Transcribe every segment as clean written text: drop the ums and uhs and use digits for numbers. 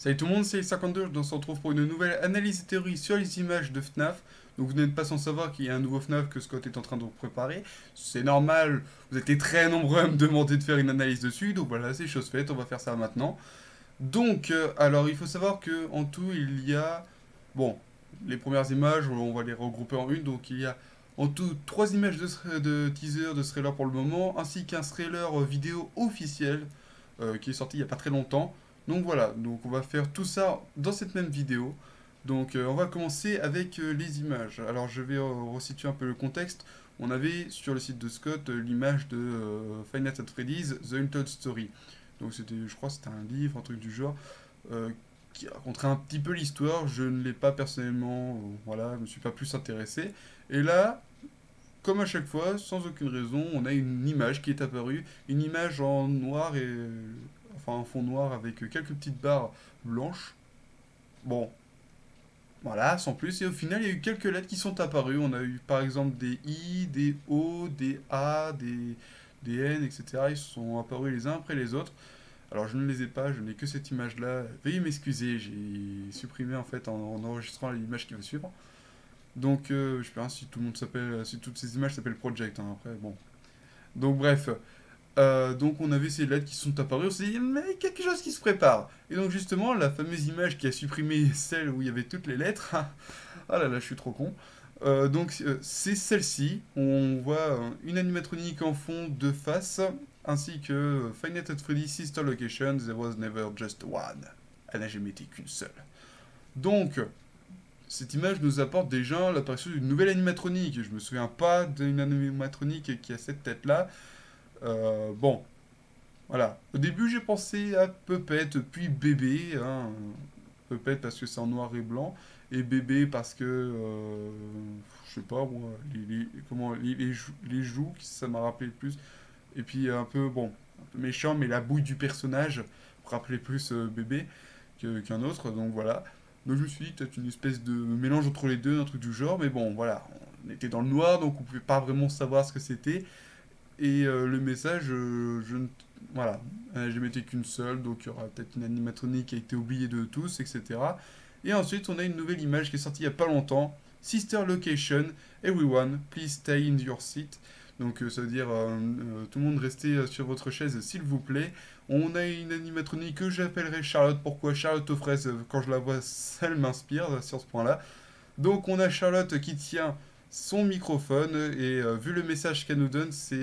Salut tout le monde, c'est L52, on se retrouve pour une nouvelle analyse et théorie sur les images de FNAF. Donc vous n'êtes pas sans savoir qu'il y a un nouveau FNAF que Scott est en train de préparer. C'est normal, vous étiez très nombreux à me demander de faire une analyse dessus, donc voilà, c'est chose faite, on va faire ça maintenant. Donc, alors il faut savoir que en tout il y a... Bon, les premières images, on va les regrouper en une, donc il y a en tout 3 images de teaser, de trailer pour le moment, ainsi qu'un trailer vidéo officiel qui est sorti il n'y a pas très longtemps. Donc voilà, donc on va faire tout ça dans cette même vidéo. Donc on va commencer avec les images. Alors je vais resituer un peu le contexte. On avait sur le site de Scott l'image de Five Nights at Freddy's The Untold Story. Donc c'était, je crois que c'était un livre, un truc du genre, euh, qui raconterait un petit peu l'histoire. Je ne l'ai pas personnellement, voilà, je me suis pas plus intéressé. Et là, comme à chaque fois, sans aucune raison, on a une image qui est apparue, une image en noir et enfin un fond noir avec quelques petites barres blanches. Bon, voilà, sans plus. Et au final, il y a eu quelques lettres qui sont apparues. On a eu par exemple des I, des O, des A, des N, etc. Ils sont apparus les uns après les autres. Alors je ne les ai pas, je n'ai que cette image-là. Veuillez m'excuser, j'ai supprimé en fait en enregistrant l'image qui va suivre. Donc je sais pas si tout le monde s'appelle, si toutes ces images s'appellent Project, hein, après, bon. Donc bref, donc on avait ces lettres qui sont apparues, on s'est dit, mais quelque chose qui se prépare. Et donc justement, la fameuse image qui a supprimé celle où il y avait toutes les lettres, ah là là, je suis trop con. C'est celle-ci, on voit une animatronique en fond de face, ainsi que Five Nights at Freddy's Sister Location, There was never just one. Elle n'a jamais été qu'une seule. Donc, cette image nous apporte déjà l'apparition d'une nouvelle animatronique. Je me souviens pas d'une animatronique qui a cette tête-là. Bon, voilà. Au début, j'ai pensé à Puppet, puis Bébé. Hein. Puppet parce que c'est en noir et blanc. Et Bébé parce que, je sais pas, moi, les joues, ça m'a rappelé le plus. Et puis un peu, bon, un peu méchant, mais la bouille du personnage rappelait plus Bébé qu'un autre. Donc voilà. Donc je me suis dit peut-être une espèce de mélange entre les deux, un truc du genre. Mais bon, voilà. On était dans le noir, donc on pouvait pas vraiment savoir ce que c'était. Et le message, voilà, j'ai mettais qu'une seule, donc il y aura peut-être une animatronique qui a été oubliée de tous, etc. Et ensuite, on a une nouvelle image qui est sortie il n'y a pas longtemps. Sister Location, everyone, please stay in your seat. Donc ça veut dire tout le monde restez sur votre chaise s'il vous plaît. On a une animatronique que j'appellerai Charlotte. Pourquoi Charlotte aux fraises? Quand je la vois, ça m'inspire sur ce point-là. Donc on a Charlotte qui tient son microphone et vu le message qu'elle nous donne, ça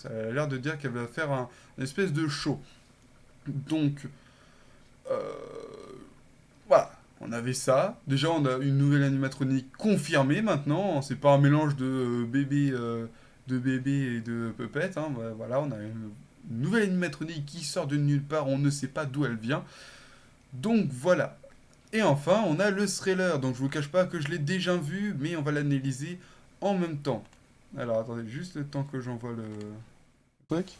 a l'air de dire qu'elle va faire une espèce de show. Donc euh, voilà, on avait ça. Déjà on a une nouvelle animatronique confirmée maintenant. C'est pas un mélange de bébé et de puppet. Hein. Voilà, on a une nouvelle animatronique qui sort de nulle part. On ne sait pas d'où elle vient. Donc voilà. Et enfin, on a le trailer. Donc je vous cache pas que je l'ai déjà vu, mais on va l'analyser en même temps. Alors attendez juste le temps que j'envoie le truc.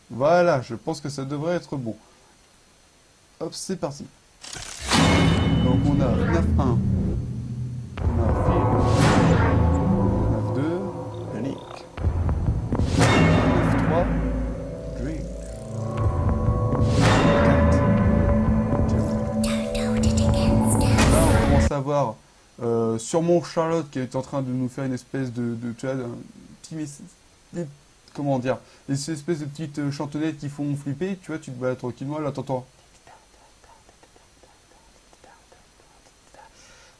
Voilà, je pense que ça devrait être bon. Hop, c'est parti. Donc on a FNAF 1. On a FNAF 2. Panic. FNAF 3. Dream. On commence à voir sur mon Charlotte qui est en train de nous faire une espèce tu vois, un petit comment dire, des espèces de petites chantonnettes qui font flipper, tu vois, tu te balades tranquillement, là t'entends.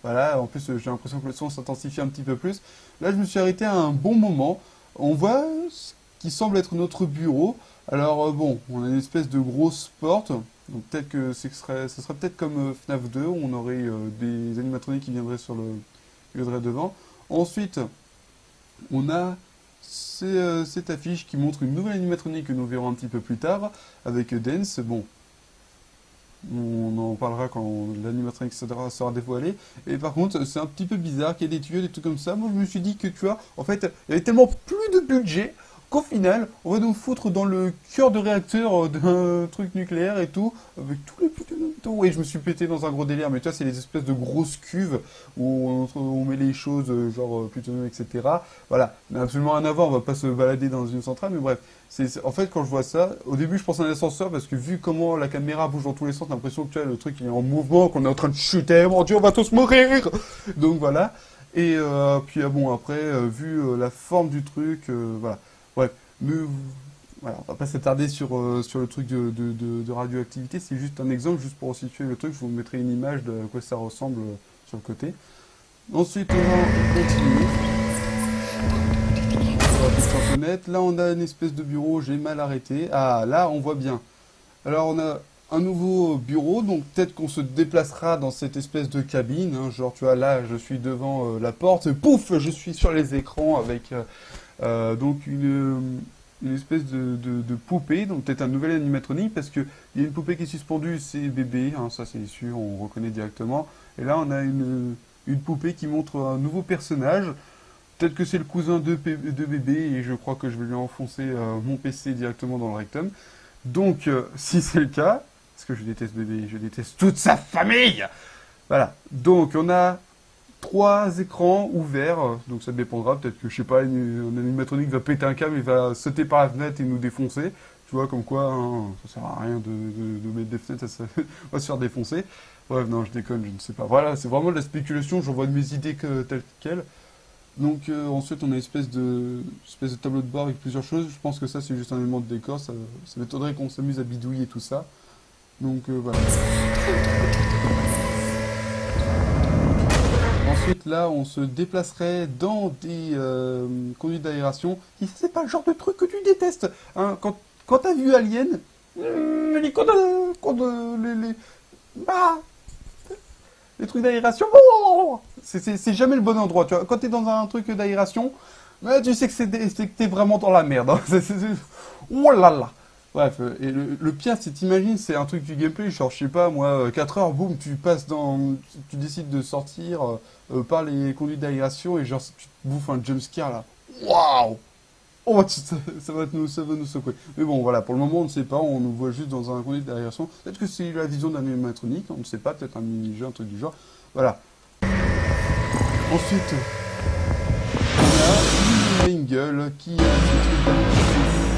Voilà, en plus j'ai l'impression que le son s'intensifie un petit peu plus. Là je me suis arrêté à un bon moment, on voit ce qui semble être notre bureau. Alors bon, on a une espèce de grosse porte, donc peut-être que ce serait peut-être comme FNAF 2, où on aurait des animatroniques qui viendraient devant. Ensuite, on a c'est cette affiche qui montre une nouvelle animatronique que nous verrons un petit peu plus tard avec Dance. Bon, on en parlera quand l'animatronique sera dévoilée. Et par contre, c'est un petit peu bizarre qu'il y ait des tuyaux, des trucs comme ça. Moi, je me suis dit que, tu vois, en fait, il y avait tellement plus de budget qu'au final, on va nous foutre dans le cœur de réacteur d'un truc nucléaire et tout, avec tous les putains de tout. Oui, je me suis pété dans un gros délire, mais tu vois, c'est les espèces de grosses cuves où on met les choses, genre plutonium, etc. Voilà, on n'a absolument rien à voir, on va pas se balader dans une centrale, mais bref. En fait, quand je vois ça, au début, je pense à un ascenseur parce que vu comment la caméra bouge dans tous les sens, j'ai l'impression que tu vois, le truc il est en mouvement, qu'on est en train de chuter, mon Dieu, on va tous mourir. Donc voilà. Et puis bon, après, vu la forme du truc, voilà. Bref, mais voilà, on va pas s'attarder sur le truc de radioactivité, c'est juste un exemple, juste pour situer le truc, je vous mettrai une image de quoi ça ressemble sur le côté. Ensuite, on va continuer. Là, on a une espèce de bureau, j'ai mal arrêté. Ah, là, on voit bien. Alors, on a un nouveau bureau, donc peut-être qu'on se déplacera dans cette espèce de cabine. Hein, genre, tu vois, là, je suis devant la porte, pouf, je suis sur les écrans avec donc une espèce de poupée, donc peut-être un nouvel animatronique, parce qu'il y a une poupée qui est suspendue, c'est bébé, hein, ça c'est sûr, on reconnaît directement. Et là, on a une poupée qui montre un nouveau personnage. Peut-être que c'est le cousin de bébé et je crois que je vais lui enfoncer mon PC directement dans le rectum. Donc, si c'est le cas, parce que je déteste bébé, je déteste toute sa famille. Voilà. Donc, on a 3 écrans ouverts. Donc, ça dépendra. Peut-être que, je sais pas, un animatronique va péter un câble, il va sauter par la fenêtre et nous défoncer. Tu vois, comme quoi, hein, ça sert à rien de mettre des fenêtres, on va se faire défoncer. Bref, non, je déconne, je ne sais pas. Voilà, c'est vraiment de la spéculation. J'envoie de mes idées telles quelles. Donc ensuite on a une espèce de tableau de bord avec plusieurs choses. Je pense que ça c'est juste un élément de décor. Ça m'étonnerait qu'on s'amuse à bidouiller tout ça. Donc voilà. Ensuite là on se déplacerait dans des conduites d'aération. Et ça c'est pas le genre de truc que tu détestes. Hein, quand t'as vu Alien, les trucs d'aération, c'est jamais le bon endroit. Tu vois. Quand t'es dans un truc d'aération, tu sais que t'es vraiment dans la merde. Hein. Oh là là. Bref, et le pire, c'est t'imagines, c'est un truc du gameplay, genre, je sais pas, moi, 4 heures, boum, tu décides de sortir par les conduites d'aération et genre, tu te bouffes un jumpscare là. Waouh! Oh, ça va nous secouer. Mais bon, voilà, pour le moment, on ne sait pas, on nous voit juste dans un conduit d'aération. Peut-être que c'est la vision d'un animatronique, on ne sait pas, peut-être un mini-jeu, un truc du genre. Voilà. Ensuite, on a une gueule qui a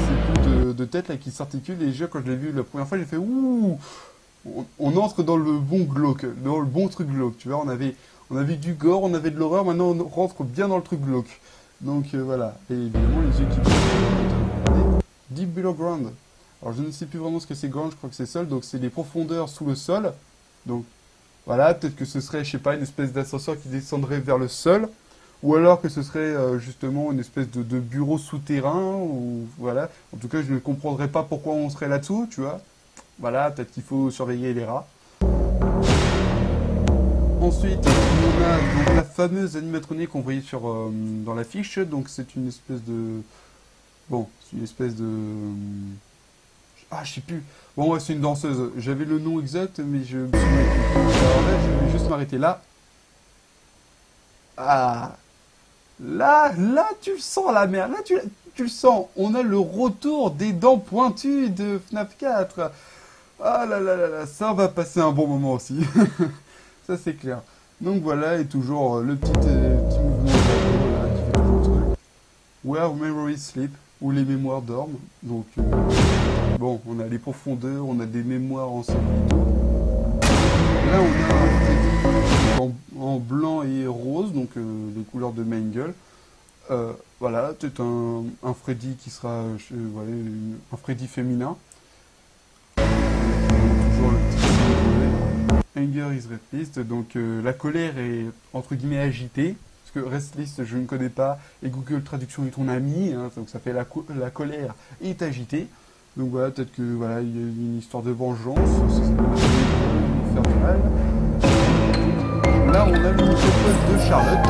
ces bouts de tête là qui s'articulent. Et déjà, quand je l'ai vu la première fois, j'ai fait ouh! On entre dans le bon glauque, dans le bon truc glauque. Tu vois, on avait du gore, on avait de l'horreur, maintenant on rentre bien dans le truc glauque. Donc voilà, et évidemment les yeux qui brillent. Deep Below Ground. Alors je ne sais plus vraiment ce que c'est ground, je crois que c'est sol, donc c'est les profondeurs sous le sol. Donc voilà, peut-être que ce serait, je sais pas, une espèce d'ascenseur qui descendrait vers le sol, ou alors que ce serait justement une espèce de bureau souterrain, ou voilà. En tout cas, je ne comprendrais pas pourquoi on serait là-dessous, tu vois. Voilà, peut-être qu'il faut surveiller les rats. Ensuite, on a donc la fameuse animatronique qu'on voyait dans l'affiche. Donc c'est une espèce de... Bon, c'est une espèce de... Ah, je sais plus. Bon, ouais, c'est une danseuse. J'avais le nom exact, mais je me suis... Alors là, je vais juste m'arrêter là. Ah. Là, tu le sens, la merde. Là, tu le sens. On a le retour des dents pointues de FNAF 4. Ah là là là là, ça va passer un bon moment aussi. Ça c'est clair. Donc voilà, et toujours le petit mouvement qui fait toujours le truc. Where Memories Sleep, où les mémoires dorment. Donc bon, on a les profondeurs, on a des mémoires ensemble et tout. Là on a un en blanc et rose, donc les couleurs de Main Girl. Voilà, peut-être un Freddy qui sera voilà, un Freddy féminin. Toujours le petit Anger is restless, donc la colère est entre guillemets agitée, parce que restless je ne connais pas, et Google Traduction est ton ami, hein, donc ça fait la colère est agitée. Donc voilà, peut-être que voilà, il y a une histoire de vengeance, ça peut faire du mal. Là on a le microphone de Charlotte.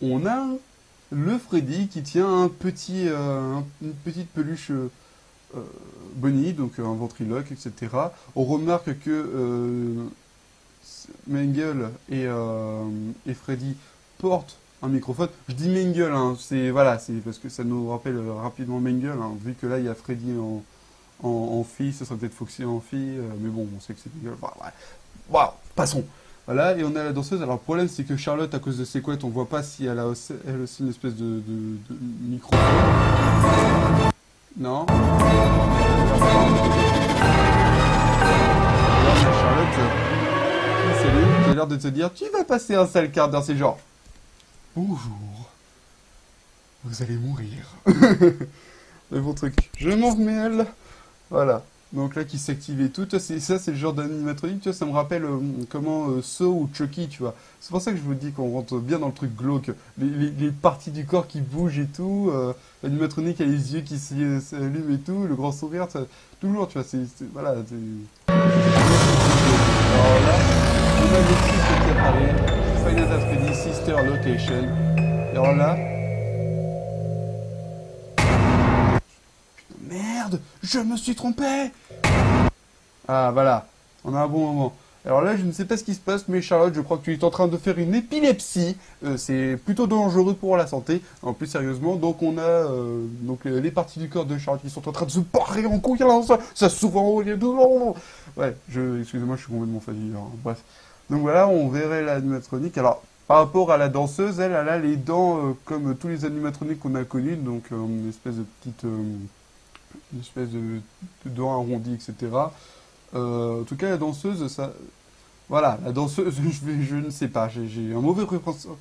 on a le Freddy qui tient une petite peluche Bonnie, donc un ventriloque, etc. On remarque que Mangle et Freddy portent un microphone. Je dis Mangle, hein, c'est parce que ça nous rappelle rapidement Mangle, hein, vu que là il y a Freddy en fille, ça serait peut-être Foxy en fille, mais bon, on sait que c'est Mangle. Voilà, passons. Voilà, et on a la danseuse. Alors le problème c'est que Charlotte, à cause de ses couettes, on voit pas si elle a aussi, elle aussi une espèce de microphone. Non. Alors c'est Charlotte qui a l'air de te dire tu vas passer un sale quart d'heure, c'est genre bonjour, vous allez mourir. Le bon truc, je m'en mêle. Voilà. Donc là qui s'active et tout, c'est le genre d'animatronique, tu vois, ça me rappelle comment Saw ou Chucky, tu vois. C'est pour ça que je vous dis qu'on rentre bien dans le truc glauque, les parties du corps qui bougent et tout, l'animatronique a les yeux qui s'allument et tout, le grand sourire, toujours, tu vois, voilà. Alors là, on a le titre qui apparaît, Final Fantasy Sister Location, et alors là, merde, je me suis trompé. Ah, voilà, on a un bon moment. Alors là, je ne sais pas ce qui se passe, mais Charlotte, je crois que tu es en train de faire une épilepsie. C'est plutôt dangereux pour la santé. En plus, sérieusement, donc on a donc les parties du corps de Charlotte qui sont en train de se barrer en couille. Ça souvent. Ouais, excusez-moi, je suis complètement fatigué. Hein. Bref. Donc voilà, on verrait l'animatronique. Alors, par rapport à la danseuse, elle a les dents comme tous les animatroniques qu'on a connus, donc une espèce de petite... une espèce de dents arrondies, etc. En tout cas, la danseuse, ça... Voilà, la danseuse, je ne sais pas, j'ai un mauvais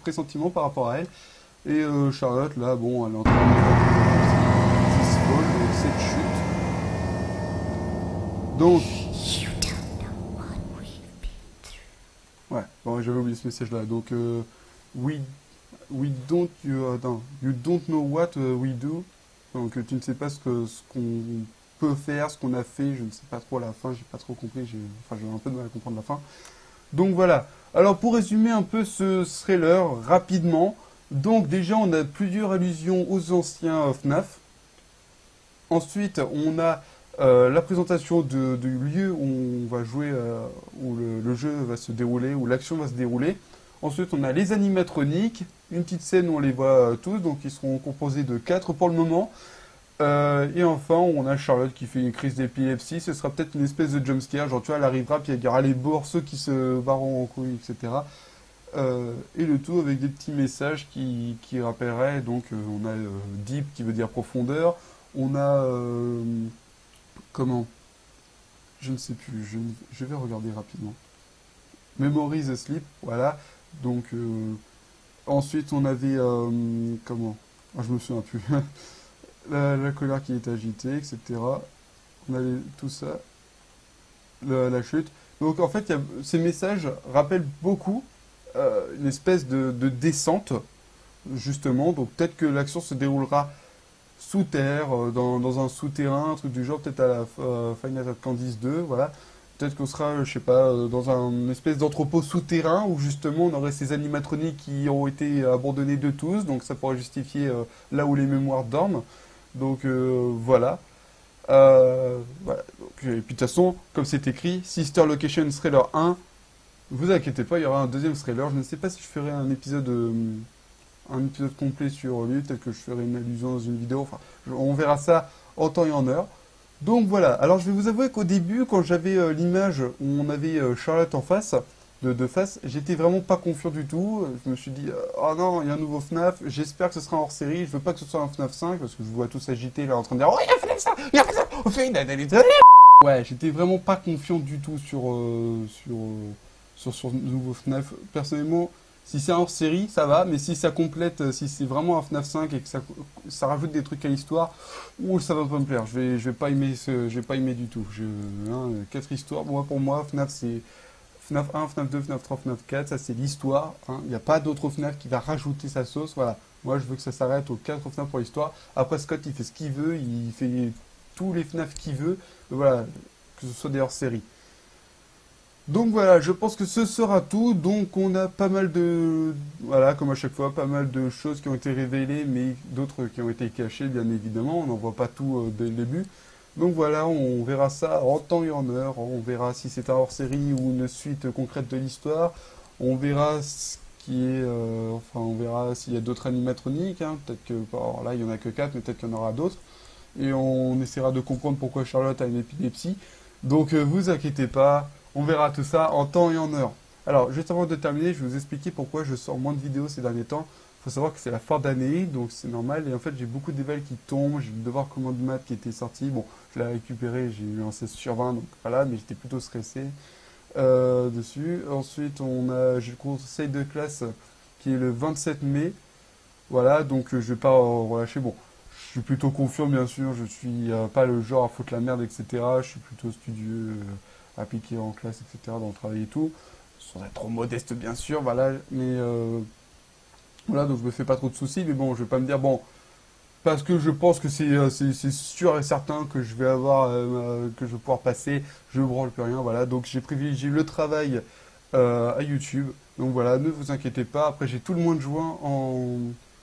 pressentiment par rapport à elle. Et Charlotte, là, bon, elle est en train de faire 6 falls, 7 chutes. Donc... Ouais, bon, j'avais oublié ce message-là. Donc, we don't... you don't know what we do. Donc tu ne sais pas ce qu'on peut faire, ce qu'on a fait, je ne sais pas trop à la fin, j'ai pas trop compris, j'ai un peu de mal à comprendre la fin. Donc voilà. Alors pour résumer un peu ce thriller rapidement, donc déjà on a plusieurs allusions aux anciens FNAF. Ensuite on a la présentation du lieu où on va jouer, où le jeu va se dérouler, où l'action va se dérouler. Ensuite, on a les animatroniques, une petite scène où on les voit tous, donc ils seront composés de 4 pour le moment. Et enfin, on a Charlotte qui fait une crise d'épilepsie, ce sera peut-être une espèce de jumpscare, genre tu vois, elle arrivera, puis il y aura les ceux qui se barront en couilles, etc. Et le tout avec des petits messages qui rappelleraient, donc on a deep qui veut dire profondeur, on a... comment? Je ne sais plus, je vais regarder rapidement. Memories Asleep, voilà. Donc, ensuite, on avait, comment? Ah, je me souviens plus. la colère qui est agitée, etc. On avait tout ça. La chute. Donc, en fait, ces messages rappellent beaucoup une espèce de descente, justement. Donc, peut-être que l'action se déroulera sous terre, dans un souterrain, un truc du genre, peut-être à la Final Fantasy 2, voilà. Peut-être qu'on sera, je sais pas, dans un espèce d'entrepôt souterrain où justement on aurait ces animatroniques qui ont été abandonnés de tous, donc ça pourrait justifier là où les mémoires dorment. Donc voilà. Voilà. Donc, et puis de toute façon, comme c'est écrit, Sister Location Thriller 1, vous inquiétez pas, il y aura un deuxième thriller. Je ne sais pas si je ferai un épisode complet sur lui, peut-être que je ferai une allusion dans une vidéo, enfin, on verra ça en temps et en heure. Donc voilà, alors je vais vous avouer qu'au début, quand j'avais l'image où on avait Charlotte en face, de face, j'étais vraiment pas confiant du tout. Je me suis dit, oh non, il y a un nouveau FNAF, j'espère que ce sera hors série, je veux pas que ce soit un FNAF 5, parce que je vous vois tous agiter là en train de dire, oh il y a FNAF 5, il y a FNAF 5, on fait une analyse. Ouais, j'étais vraiment pas confiant du tout sur ce nouveau FNAF. Personnellement, si c'est un hors série, ça va, mais si ça complète, si c'est vraiment un FNAF 5 et que ça rajoute des trucs à l'histoire, ça va pas me plaire. Je vais pas aimer je vais pas aimer du tout. 4 histoires. Bon, pour moi, FNAF c'est FNAF 1, FNAF 2, FNAF 3, FNAF 4, ça c'est l'histoire. Hein. Il n'y a pas d'autre FNAF qui va rajouter sa sauce. Voilà. Moi, je veux que ça s'arrête aux 4 FNAF pour l'histoire. Après, Scott, il fait ce qu'il veut, il fait tous les FNAF qu'il veut. Voilà, que ce soit des hors-séries. Donc voilà, je pense que ce sera tout. Donc on a pas mal de, voilà, comme à chaque fois, pas mal de choses qui ont été révélées, mais d'autres qui ont été cachées, bien évidemment. On n'en voit pas tout dès le début. Donc voilà, on verra ça en temps et en heure. On verra si c'est un hors-série ou une suite concrète de l'histoire. On verra ce qui est, enfin, on verra s'il y a d'autres animatroniques. Hein. Peut-être que, bon, alors là, il y en a que 4, mais peut-être qu'il y en aura d'autres. Et on essaiera de comprendre pourquoi Charlotte a une épilepsie. Donc vous inquiétez pas. On verra tout ça en temps et en heure. Alors, juste avant de terminer, je vais vous expliquer pourquoi je sors moins de vidéos ces derniers temps. Il faut savoir que c'est la fin d'année, donc c'est normal. Et en fait, j'ai beaucoup d'évals qui tombent. J'ai le devoir commande maths qui était sorti. Bon, je l'ai récupéré, j'ai eu un 16 sur 20, donc voilà, mais j'étais plutôt stressé dessus. Ensuite, j'ai le conseil de classe qui est le 27 mai. Voilà, donc je vais pas relâcher. Bon, je suis plutôt confiant, bien sûr. Je suis pas le genre à foutre la merde, etc. Je suis plutôt studieux, appliqué en classe, etc. dans le travail et tout. Sans être trop modeste, bien sûr, voilà. Mais voilà, donc je me fais pas trop de soucis. Mais bon, je vais pas me dire, bon, parce que je pense que c'est sûr et certain que je vais avoir, que je vais pouvoir passer, je ne branle plus rien, voilà. Donc j'ai privilégié le travail à YouTube. Donc voilà, ne vous inquiétez pas. Après, j'ai tout le mois de juin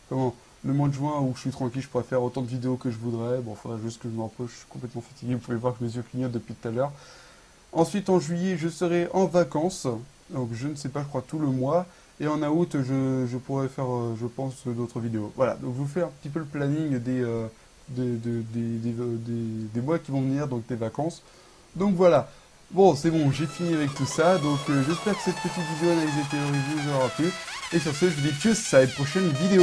comment, le mois de juin où je suis tranquille, je pourrais faire autant de vidéos que je voudrais. Bon, il faudrait juste que je me repose, je suis complètement fatigué. Vous pouvez voir que mes yeux clignotent depuis tout à l'heure. Ensuite, en juillet, je serai en vacances. Donc, je ne sais pas, je crois tout le mois. Et en août, je pourrais faire, je pense, d'autres vidéos. Voilà, donc je vous fais un petit peu le planning des mois qui vont venir, donc des vacances. Donc voilà. Bon, c'est bon, j'ai fini avec tout ça. Donc j'espère que cette petite vidéo analyse et théorie vous aura plu. Et sur ce, je vous dis tchuss, à une prochaine vidéo.